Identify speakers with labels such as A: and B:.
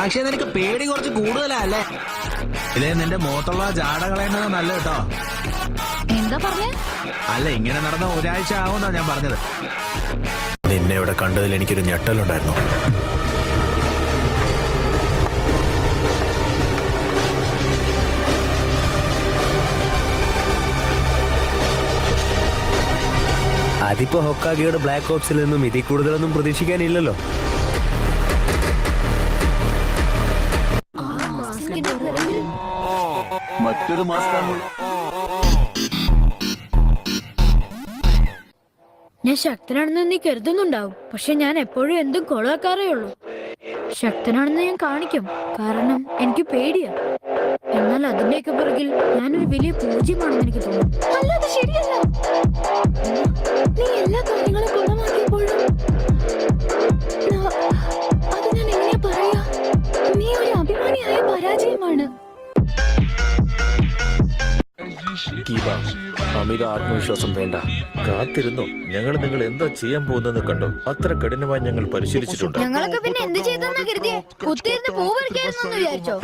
A: പക്ഷെ നിനക്ക് പേടി കുറച്ച് കൂടുതലല്ലേ? ഇതേ നിന്റെ മുഖത്തുള്ള ജാട കളയുന്നത് നല്ല കേട്ടോ.
B: എന്താ പറഞ്ഞേ?
A: അല്ല, ഇങ്ങനെ നടന്ന ഒരാഴ്ച ആവുമെന്നാ ഞാൻ പറഞ്ഞത്.
C: നിന്നെ ഇവിടെ കണ്ടതിൽ എനിക്കൊരു ഞെട്ടലുണ്ടായിരുന്നു. അതിപ്പോ ഹൊക്കാഗിയുടെ ബ്ലാക്ക് ഓപ്സിൽ നിന്നും ഇതിൽ കൂടുതലൊന്നും പ്രതീക്ഷിക്കാനില്ലല്ലോ.
D: മറ്റൊരു മാസ്കാണ്.
E: ഞാൻ ശക്തനാണെന്ന് നീ കരുതുന്നുണ്ടാവും, പക്ഷെ ഞാൻ എപ്പോഴും എന്തും കൊളാക്കാറേ ഉള്ളൂ. ശക്തനാണെന്ന് ഞാൻ കാണിക്കും, കാരണം എനിക്ക് പേടിയാ. എന്നാൽ അതിന്റെയൊക്കെ പുറകിൽ ഞാനൊരു വലിയ പൂജ്യമാണെന്ന് എനിക്ക് തോന്നുന്നു.
B: അല്ലാതെ ശരിയല്ല. നീ എല്ലാ കാര്യങ്ങളും കുളമാക്കിയപ്പോഴും അത് ഞാൻ എങ്ങനെയാ പറയാ? നീ ഒരു അഭിമാനിയായ പരാജയമാണ്.
F: അമിത ആത്മവിശ്വാസം വേണ്ട. കാത്തിരുന്നു. ഞങ്ങൾ നിങ്ങൾ എന്താ ചെയ്യാൻ പോകുന്നത് കണ്ടോ? അത്ര കഠിനമായി ഞങ്ങൾ പരിശീലിച്ചിട്ടുണ്ട്.
E: ഞങ്ങളൊക്കെ പിന്നെ എന്ത് ചെയ്തെന്നാ കരുതിയേ? കുത്തിയിരുന്ന് പൂ പറിക്കായിരുന്നു വിചാരിച്ചോ?